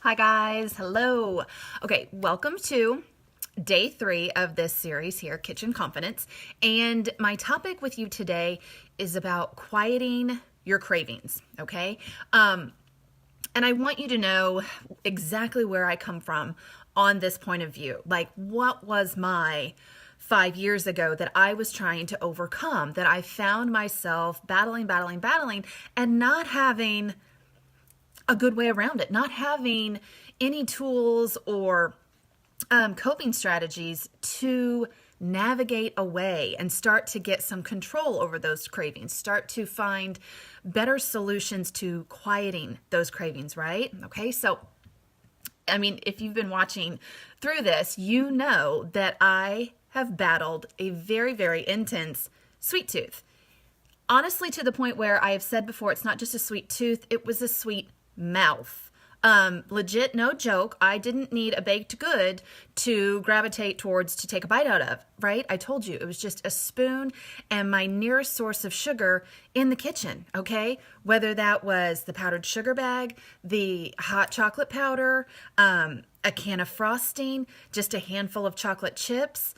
Hi guys, hello. Okay, welcome to day 3 of this series here, Kitchen Confidence. And my topic with you today is about quieting your cravings, okay? And I want you to know exactly where I come from on this point of view. Like, what was my 5 years ago that I was trying to overcome, that I found myself battling, and not having a good way around it, not having any tools or coping strategies to navigate away and start to get some control over those cravings, start to find better solutions to quieting those cravings, right? Okay, so I mean, if you've been watching through this, you know that I have battled a very, very intense sweet tooth. Honestly, to the point where I have said before, it's not just a sweet tooth, it was a sweet mouth. Legit, no joke. I didn't need a baked good to gravitate towards to take a bite out of, right? I told you it was just a spoon and my nearest source of sugar in the kitchen, okay? Whether that was the powdered sugar bag, the hot chocolate powder, a can of frosting, just a handful of chocolate chips,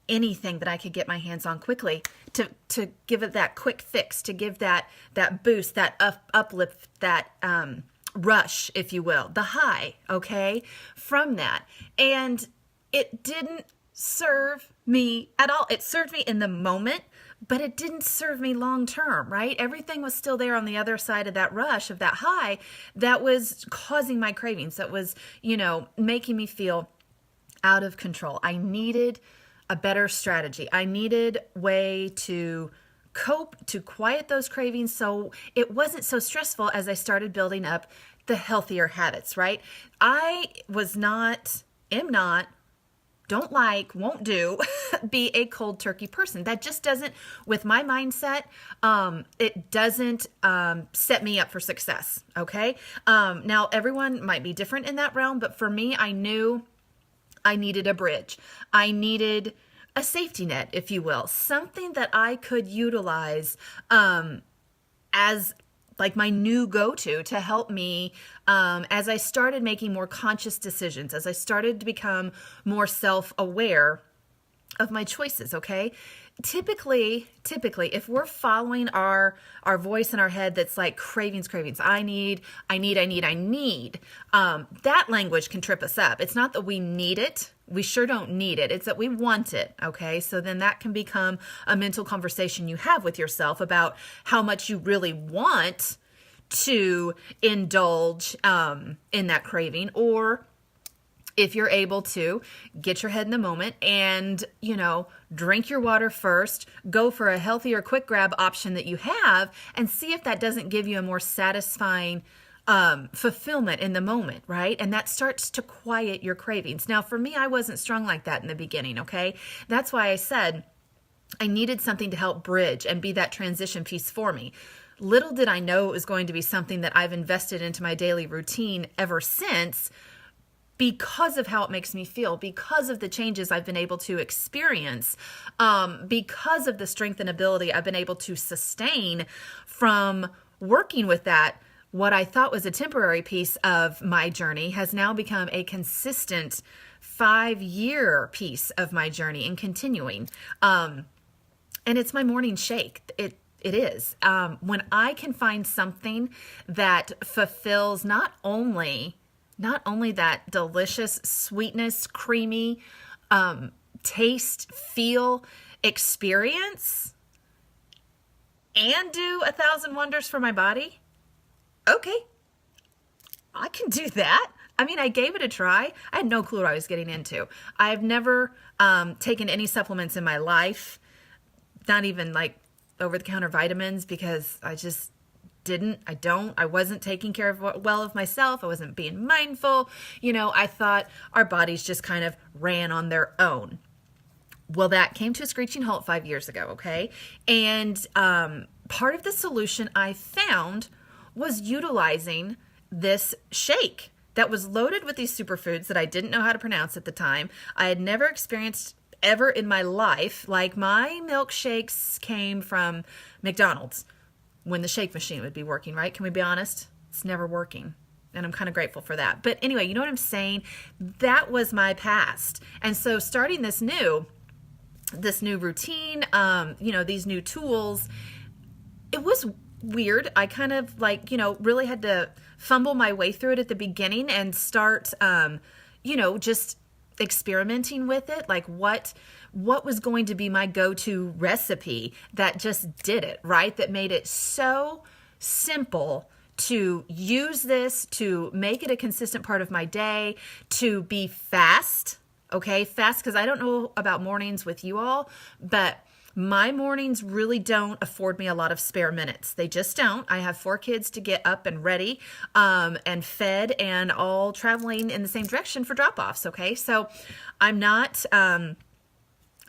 anything that I could get my hands on quickly to give it that quick fix, to give that boost, that uplift, that rush, if you will, the high, okay, from that. And it didn't serve me at all. It served me in the moment, but it didn't serve me long term, right? Everything was still there on the other side of that rush, of that high, that was causing my cravings, that was, making me feel out of control. I needed a better strategy. I needed a way to cope, to quiet those cravings so it wasn't so stressful as I started building up the healthier habits, right? I am not, don't like, won't do, be a cold turkey person. That just doesn't, with my mindset, it doesn't set me up for success, okay? Now, everyone might be different in that realm, but for me, I knew I needed a bridge. I needed a safety net, if you will, something that I could utilize as like my new go-to to help me as I started making more conscious decisions, as I started to become more self-aware of my choices, okay? Typically, if we're following our voice in our head that's like cravings, I need, that language can trip us up. It's not that we need it. We sure don't need it. It's that we want it, okay? So then that can become a mental conversation you have with yourself about how much you really want to indulge in that craving, or if you're able to get your head in the moment and, drink your water first, go for a healthier quick grab option that you have, and see if that doesn't give you a more satisfying fulfillment in the moment, right? And that starts to quiet your cravings. Now, for me, I wasn't strong like that in the beginning, okay? That's why I said I needed something to help bridge and be that transition piece for me. Little did I know it was going to be something that I've invested into my daily routine ever since, because of how it makes me feel, because of the changes I've been able to experience, because of the strength and ability I've been able to sustain from working with that. What I thought was a temporary piece of my journey has now become a consistent 5-year piece of my journey and continuing. And it's my morning shake. It is. When I can find something that fulfills not only that delicious sweetness, creamy taste, feel, experience, and do 1,000 wonders for my body, okay, I can do that. I mean, I gave it a try. I had no clue what I was getting into. I've never taken any supplements in my life, not even like over-the-counter vitamins, because I just I wasn't taking care of myself. I wasn't being mindful. I thought our bodies just kind of ran on their own. Well, that came to a screeching halt 5 years ago, okay? And part of the solution I found was utilizing this shake that was loaded with these superfoods that I didn't know how to pronounce at the time. I had never experienced ever in my life. Like, my milkshakes came from McDonald's when the shake machine would be working, right? Can we be honest? It's never working. And I'm kind of grateful for that. But anyway, you know what I'm saying? That was my past. And so starting this new routine, these new tools, it was weird. I kind of really had to fumble my way through it at the beginning and start, just experimenting with it. Like what was going to be my go-to recipe that just did it, right? That made it so simple to use this, to make it a consistent part of my day, to be fast, okay? Fast, because I don't know about mornings with you all, but my mornings really don't afford me a lot of spare minutes. They just don't. I have 4 kids to get up and ready and fed and all traveling in the same direction for drop-offs, okay? So I'm not...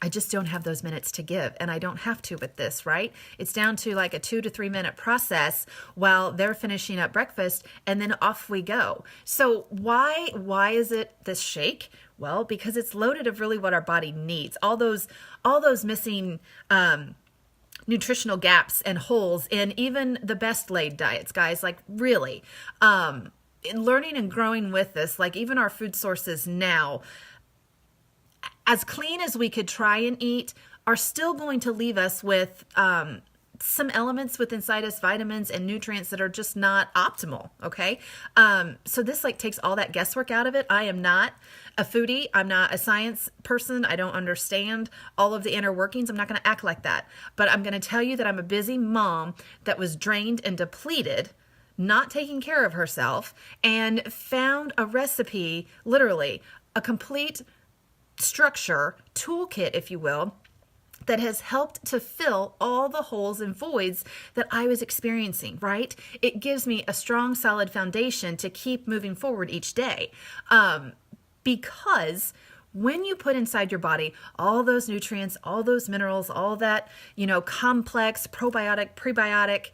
I just don't have those minutes to give, and I don't have to with this, right? It's down to like a 2 to 3 minute process while they're finishing up breakfast, and then off we go. So why is it this shake? Well, because it's loaded of really what our body needs. All those missing nutritional gaps and holes in even the best laid diets, guys. Like really, learning and growing with this, like even our food sources now, as clean as we could try and eat, are still going to leave us with some elements with inside us, vitamins and nutrients that are just not optimal, okay? So this takes all that guesswork out of it. I am not a foodie. I'm not a science person. I don't understand all of the inner workings. I'm not going to act like that. But I'm going to tell you that I'm a busy mom that was drained and depleted, not taking care of herself, and found a recipe, literally a complete structure, toolkit, if you will, that has helped to fill all the holes and voids that I was experiencing, right? It gives me a strong, solid foundation to keep moving forward each day. Because when you put inside your body all those nutrients, all those minerals, all that, complex probiotic, prebiotic,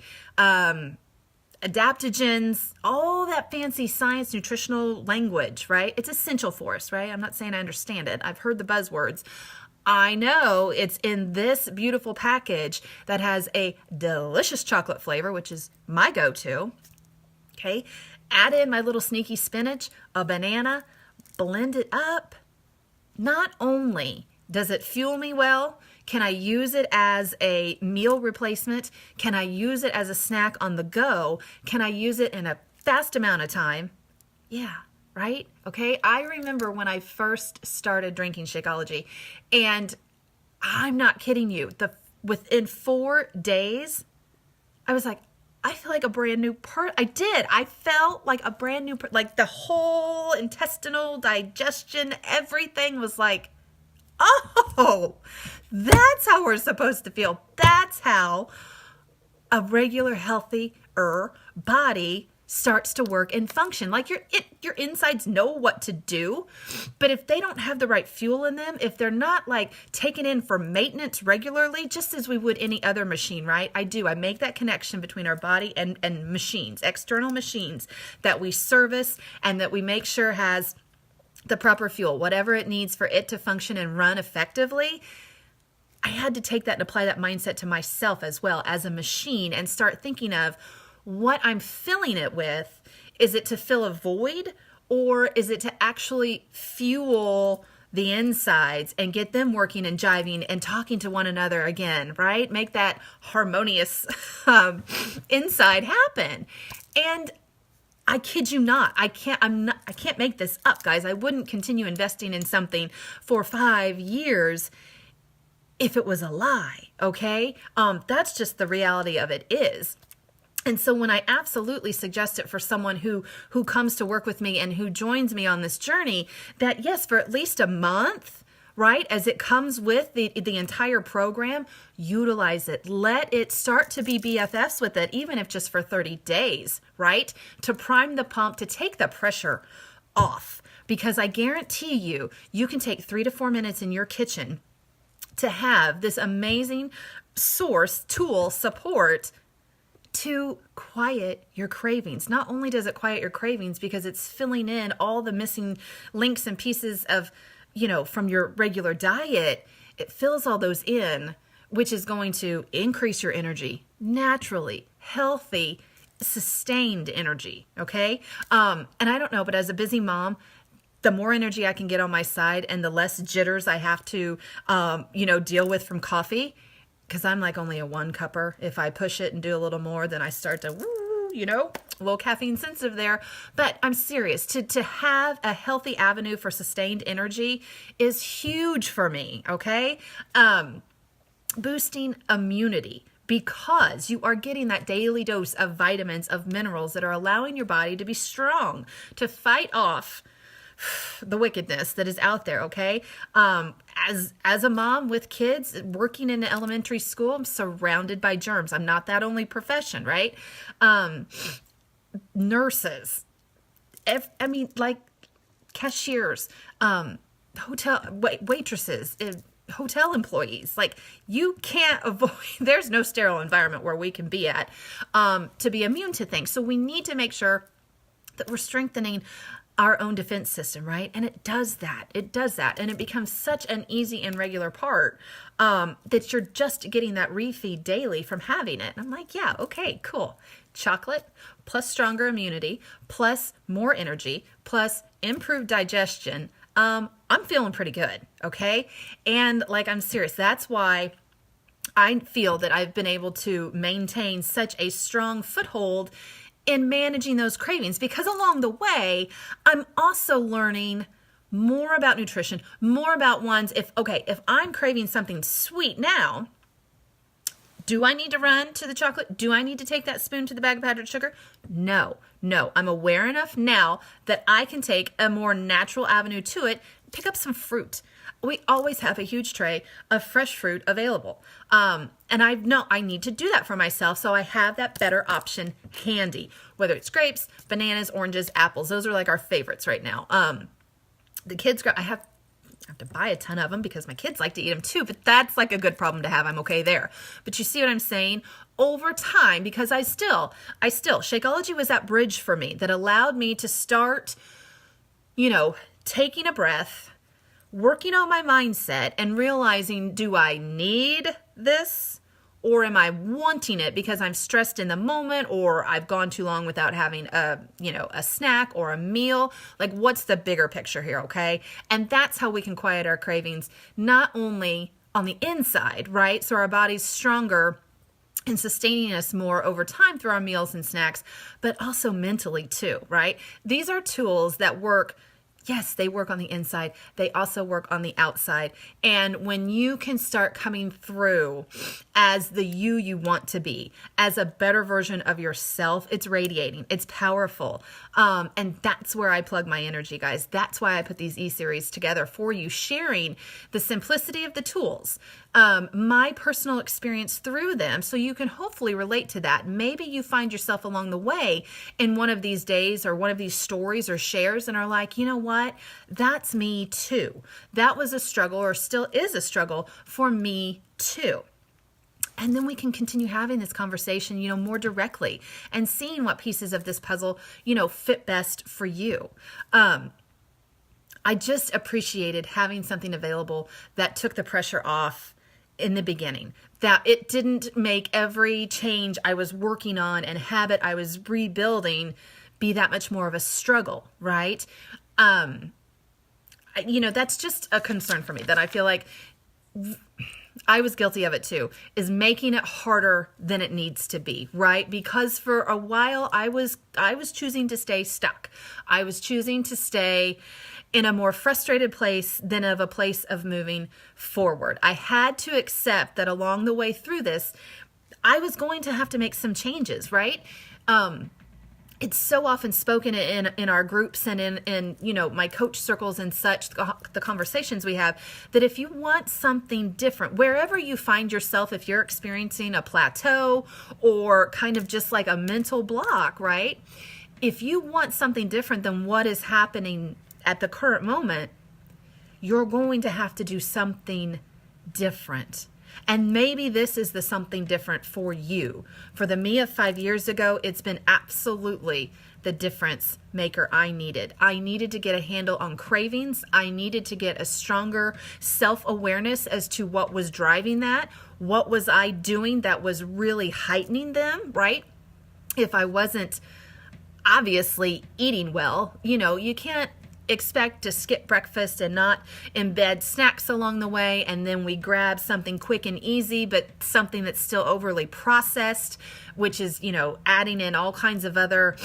adaptogens, all that fancy science, nutritional language, right? It's essential for us, right? I'm not saying I understand it. I've heard the buzzwords. I know it's in this beautiful package that has a delicious chocolate flavor, which is my go-to. Okay. Add in my little sneaky spinach, a banana, blend it up. Not only does it fuel me well, can I use it as a meal replacement? Can I use it as a snack on the go? Can I use it in a fast amount of time? Yeah, right? Okay. I remember when I first started drinking Shakeology, and I'm not kidding you, within 4 days, I was like, I feel like a brand new I felt like a brand new like the whole intestinal digestion, everything was like, oh, that's how we're supposed to feel. That's how a regular, healthier body starts to work and function. Like your insides know what to do, but if they don't have the right fuel in them, if they're not taken in for maintenance regularly, just as we would any other machine, right? I make that connection between our body and machines, external machines that we service and that we make sure has the proper fuel, whatever it needs for it to function and run effectively. I had to take that and apply that mindset to myself as well as a machine and start thinking of what I'm filling it with. Is it to fill a void, or is it to actually fuel the insides and get them working and jiving and talking to one another again, right? Make that harmonious inside happen. And I kid you not, I can't make this up, guys. I wouldn't continue investing in something for 5 years if it was a lie, okay? That's just the reality of it is. And so when I absolutely suggest it for someone who comes to work with me and who joins me on this journey, that yes, for at least a month, right, as it comes with the entire program, utilize it. Let it start to be BFFs with it, even if just for 30 days, right, to prime the pump, to take the pressure off. Because I guarantee you can take 3 to 4 minutes in your kitchen to have this amazing source, tool, support to quiet your cravings. Not only does it quiet your cravings because it's filling in all the missing links and pieces of, from your regular diet, it fills all those in, which is going to increase your energy naturally, healthy, sustained energy. Okay. And I don't know, but as a busy mom, the more energy I can get on my side and the less jitters I have to, deal with from coffee, because I'm like only a 1-cupper. If I push it and do a little more, then I start to, a little caffeine sensitive there. But I'm serious. To have a healthy avenue for sustained energy is huge for me, okay? Boosting immunity, because you are getting that daily dose of vitamins, of minerals that are allowing your body to be strong, to fight off the wickedness that is out there, okay? As a mom with kids working in an elementary school, I'm surrounded by germs. I'm not that only profession, right? Nurses, like cashiers, waitresses, hotel employees. Like, you can't avoid, there's no sterile environment where we can be at to be immune to things. So we need to make sure that we're strengthening our own defense system, right? And it does that. And it becomes such an easy and regular part that you're just getting that refeed daily from having it. And I'm like, yeah, okay, cool. Chocolate plus stronger immunity plus more energy plus improved digestion. I'm feeling pretty good, okay? And like, I'm serious. That's why I feel that I've been able to maintain such a strong foothold in managing those cravings, because along the way, I'm also learning more about nutrition, more about ones. If I'm craving something sweet now, do I need to run to the chocolate? Do I need to take that spoon to the bag of powdered sugar? No. I'm aware enough now that I can take a more natural avenue to it, pick up some fruit. We always have a huge tray of fresh fruit available. And I know I need to do that for myself, so I have that better option handy, whether it's grapes, bananas, oranges, apples. Those are like our favorites right now. The kids, I have to buy a ton of them because my kids like to eat them too, but that's like a good problem to have. I'm okay there. But you see what I'm saying? Over time, because I still, Shakeology was that bridge for me that allowed me to start, taking a breath, working on my mindset and realizing, do I need this, or am I wanting it because I'm stressed in the moment, or I've gone too long without having a snack or a meal? Like, what's the bigger picture here, okay? And that's how we can quiet our cravings, not only on the inside, right? So our body's stronger and sustaining us more over time through our meals and snacks, but also mentally too, right? These are tools that work. Yes, they work on the inside. They also work on the outside. And when you can start coming through as the you want to be, as a better version of yourself, it's radiating. It's powerful. And that's where I plug my energy, guys. That's why I put these e-series together for you, sharing the simplicity of the tools, my personal experience through them, so you can hopefully relate to that. Maybe you find yourself along the way in one of these days or one of these stories or shares and are like, you know what? That's me too. That was a struggle, or still is a struggle for me too. And then we can continue having this conversation, more directly and seeing what pieces of this puzzle, fit best for you. I just appreciated having something available that took the pressure off in the beginning, that it didn't make every change I was working on and habit I was rebuilding be that much more of a struggle, right? That's just a concern for me, that I feel like I was guilty of it too, is making it harder than it needs to be, right? Because for a while I was choosing to stay stuck. I was choosing to stay in a more frustrated place than of a place of moving forward. I had to accept that along the way through this, I was going to have to make some changes, right? It's so often spoken in our groups and in my coach circles and such, the conversations we have, that if you want something different, wherever you find yourself, if you're experiencing a plateau or kind of just like a mental block, right? If you want something different than what is happening at the current moment, you're going to have to do something different. And maybe this is the something different for you. For the me of 5 years ago, it's been absolutely the difference maker I needed. I needed to get a handle on cravings. I needed to get a stronger self-awareness as to what was driving that. What was I doing that was really heightening them, right? if I wasn't obviously eating well. You can't expect to skip breakfast and not embed snacks along the way, and then we grab something quick and easy, but something that's still overly processed, which is, adding in all kinds of other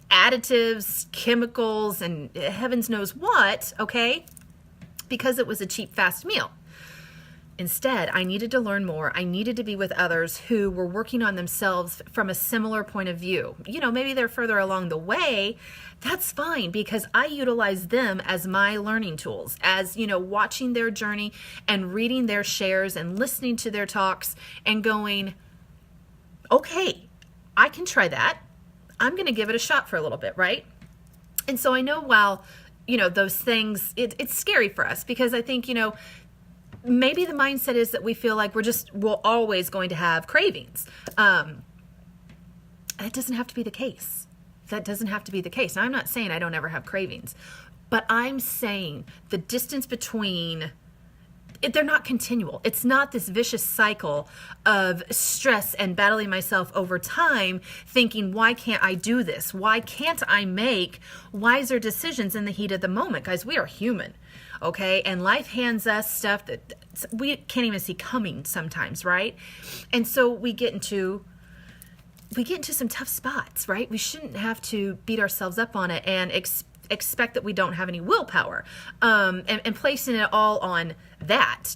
additives, chemicals, and heavens knows what, okay? Because it was a cheap, fast meal. Instead, I needed to learn more. I needed to be with others who were working on themselves from a similar point of view. Maybe they're further along the way. That's fine, because I utilize them as my learning tools, as, watching their journey and reading their shares and listening to their talks and going, okay, I can try that. I'm going to give it a shot for a little bit, right? And so I know while, those things, it's scary for us, because I think, maybe the mindset is that we feel like we're always going to have cravings. That doesn't have to be the case. That doesn't have to be the case. Now, I'm not saying I don't ever have cravings, but I'm saying the distance between, they're not continual. It's not this vicious cycle of stress and battling myself over time, thinking, why can't I do this? Why can't I make wiser decisions in the heat of the moment? Guys, we are human. Okay, and life hands us stuff that we can't even see coming sometimes, right? And so we get into some tough spots, right? We shouldn't have to beat ourselves up on it and expect that we don't have any willpower, and placing it all on that.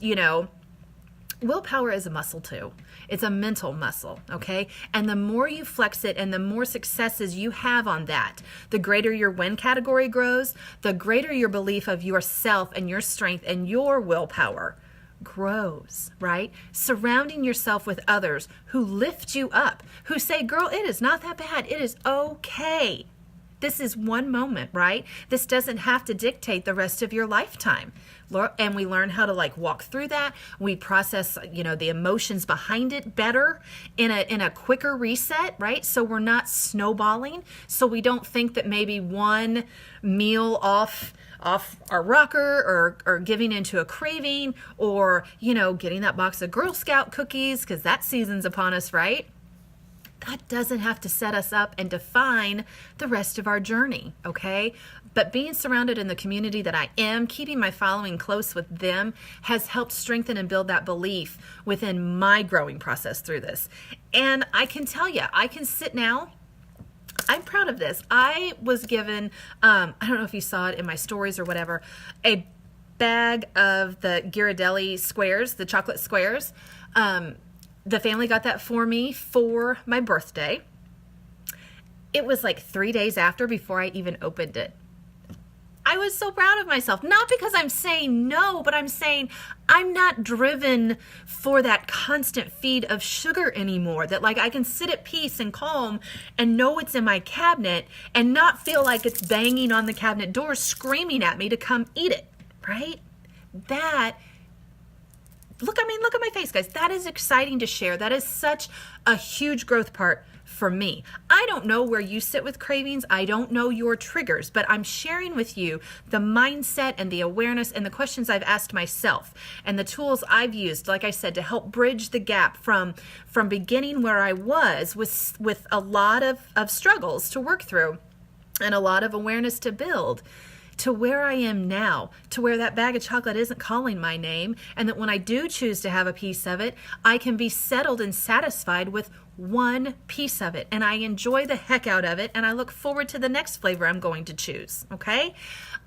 Willpower is a muscle too. It's a mental muscle, okay? And the more you flex it and the more successes you have on that, the greater your win category grows, the greater your belief of yourself and your strength and your willpower grows, right? Surrounding yourself with others who lift you up, who say, girl, it is not that bad. It is okay. This is one moment, right? This doesn't have to dictate the rest of your lifetime. And we learn how to walk through that. We process, the emotions behind it better in a quicker reset, right? So we're not snowballing. So we don't think that maybe one meal off our rocker or giving into a craving or, getting that box of Girl Scout cookies, because that season's upon us, right? That doesn't have to set us up and define the rest of our journey, okay? But being surrounded in the community that I am, keeping my following close with them, has helped strengthen and build that belief within my growing process through this. And I can tell you, I can sit now. I'm proud of this. I was given, I don't know if you saw it in my stories or whatever, a bag of the Ghirardelli squares, the chocolate squares. The family got that for me for my birthday. It was 3 days after before I even opened it. I was so proud of myself, not because I'm saying no, but I'm saying I'm not driven for that constant feed of sugar anymore, that I can sit at peace and calm and know it's in my cabinet and not feel like it's banging on the cabinet door screaming at me to come eat it, right? Look at my face, guys. That is exciting to share. That is such a huge growth part for me. I don't know where you sit with cravings. I don't know your triggers, but I'm sharing with you the mindset and the awareness and the questions I've asked myself and the tools I've used, like I said, to help bridge the gap from beginning where I was with a lot of struggles to work through and a lot of awareness to build, to where I am now, to where that bag of chocolate isn't calling my name, and that when I do choose to have a piece of it, I can be settled and satisfied with one piece of it, and I enjoy the heck out of it, and I look forward to the next flavor I'm going to choose, okay?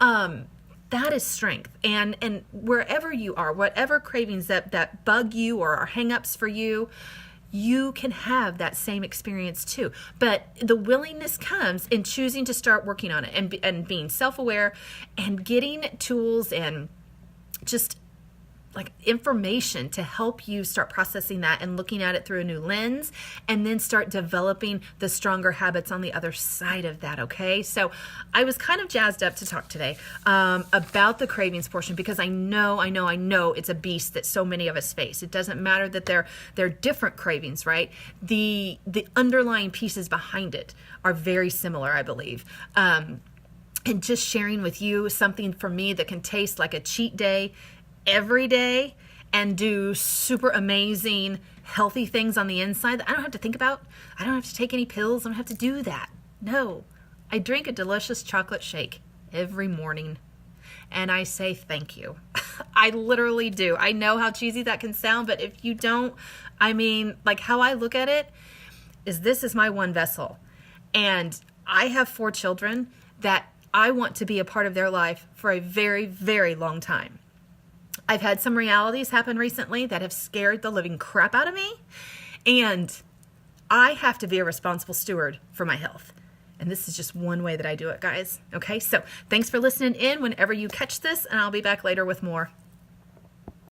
That is strength, and wherever you are, whatever cravings that bug you or are hang-ups for you, you can have that same experience too. But the willingness comes in choosing to start working on it and being self-aware and getting tools and just information to help you start processing that and looking at it through a new lens, and then start developing the stronger habits on the other side of that, okay? So I was kind of jazzed up to talk today about the cravings portion, because I know it's a beast that so many of us face. It doesn't matter that they're different cravings, right? The underlying pieces behind it are very similar, I believe. And just sharing with you something for me that can taste like a cheat day every day and do super amazing, healthy things on the inside that I don't have to think about. I don't have to take any pills. I don't have to do that. No, I drink a delicious chocolate shake every morning. And I say thank you. I literally do. I know how cheesy that can sound, but if you don't, I mean, like how I look at it is this is my one vessel. And I have 4 children that I want to be a part of their life for a very, very long time. I've had some realities happen recently that have scared the living crap out of me. And I have to be a responsible steward for my health. And this is just one way that I do it, guys. Okay, so thanks for listening in whenever you catch this, and I'll be back later with more.